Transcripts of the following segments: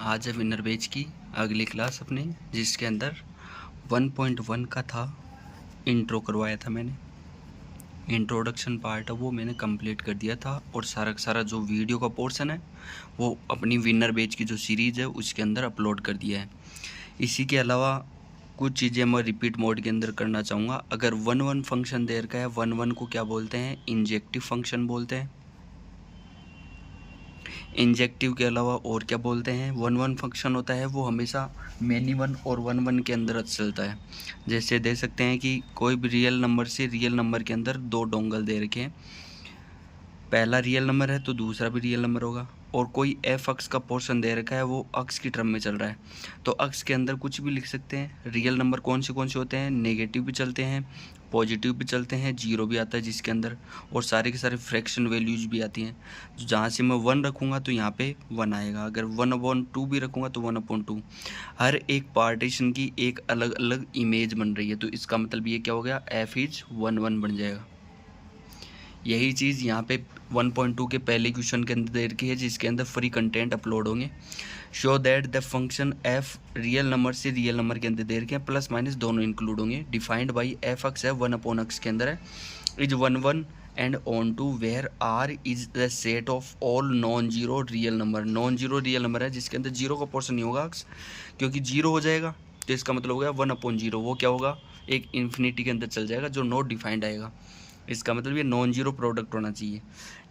आज है winner batch की अगली क्लास अपनी, जिसके अंदर 1.1 का था इंट्रो करवाया था मैंने। इंट्रोडक्शन पार्ट है वो मैंने कंप्लीट कर दिया था, और सारा का सारा जो वीडियो का पोर्शन है वो अपनी विनर बैच की जो सीरीज़ है उसके अंदर अपलोड कर दिया है। इसी के अलावा कुछ चीज़ें मैं रिपीट मोड के अंदर करना चाहूँगा। अगर 1-1 फंक्शन दे रखा है, 1-1 को क्या बोलते हैं? इंजेक्टिव फंक्शन बोलते हैं। इंजेक्टिव के अलावा और क्या बोलते हैं? 1-1 फंक्शन होता है वो हमेशा मैनी वन और 1-1 के अंदर चलता है। जैसे दे सकते हैं कि कोई भी रियल नंबर से रियल नंबर के अंदर दो डोंगल दे रखे हैं, पहला रियल नंबर है तो दूसरा भी रियल नंबर होगा, और कोई एफ अक्स का पोर्शन दे रखा है वो अक्स की टर्म में चल रहा है, तो अक्स के अंदर कुछ भी लिख सकते हैं। रियल नंबर कौन से होते हैं? नेगेटिव भी चलते हैं, पॉजिटिव भी चलते हैं, जीरो भी आता है जिसके अंदर, और सारे के सारे फ्रैक्शन वैल्यूज भी आती हैं। तो जहाँ से मैं 1 रखूँगा तो यहाँ पे 1 आएगा, अगर 1/2 भी रखूँगा तो 1/2। हर एक पार्टीशन की एक अलग अलग इमेज बन रही है, तो इसका मतलब ये क्या हो गया? एफ इज 1-1 बन जाएगा। यही चीज़ यहाँ पे 1.2 के पहले क्वेश्चन के अंदर दे रखी है, जिसके अंदर फ्री कंटेंट अपलोड होंगे। Show that the function f real number से रियल नंबर के अंदर दे रखे हैं, प्लस माइनस दोनों इंक्लूड होंगे। डिफाइंड बाई एफ एक्स है 1/x के अंदर है, is 1-1 and on to where R is the set of all non zero real number. Non zero real number है जिसके अंदर जीरो का पोर्शन नहीं होगा, क्योंकि जीरो हो जाएगा तो इसका मतलब हो गया 1/0। वो क्या होगा? एक इन्फिनिटी के अंदर चल जाएगा जो नॉट डिफाइंड आएगा। इसका मतलब ये नॉन जीरो प्रोडक्ट होना चाहिए।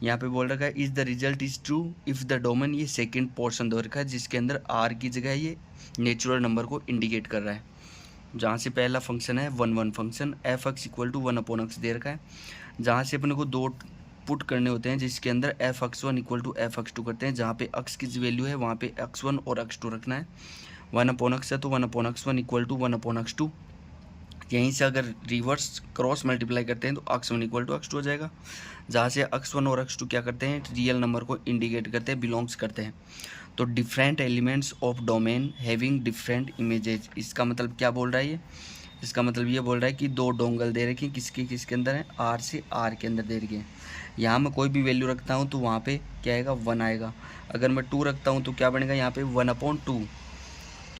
यहाँ पे बोल रखा है is the result is true if the domain, ये सेकंड पोर्शन दे रखा है जिसके अंदर आर की जगह ये नेचुरल नंबर को इंडिकेट कर रहा है। जहाँ से पहला फंक्शन है 1-1 function, f x equal to 1/x दे रखा है, जहाँ से अपने को दो पुट करने होते हैं जिसके अंदर f x 1 equal to f x 2 करते हैं। जहाँ पे एक्स की वैल्यू है वहाँ पे x1 और x2 रखना है। 1/x है तो 1/x1 इक्वल टू 1/x2। यहीं से अगर रिवर्स क्रॉस मल्टीप्लाई करते हैं तो x1 इक्वल टू x2 हो जाएगा, जहाँ से x1 और x2 क्या करते हैं? रियल नंबर को इंडिकेट करते हैं, बिलोंग्स करते हैं। तो different elements of domain having different images, इसका मतलब क्या बोल रहा है ये? इसका मतलब ये बोल रहा है कि दो डोंगल दे रखे हैं, किसके अंदर है? r से r के अंदर दे रखे हैं। यहाँ मैं कोई भी वैल्यू रखता हूँ तो वहाँ पे क्या आएगा? 1 आएगा। अगर मैं 2 रखता हूँ तो क्या बनेगा? यहाँ पे 1/2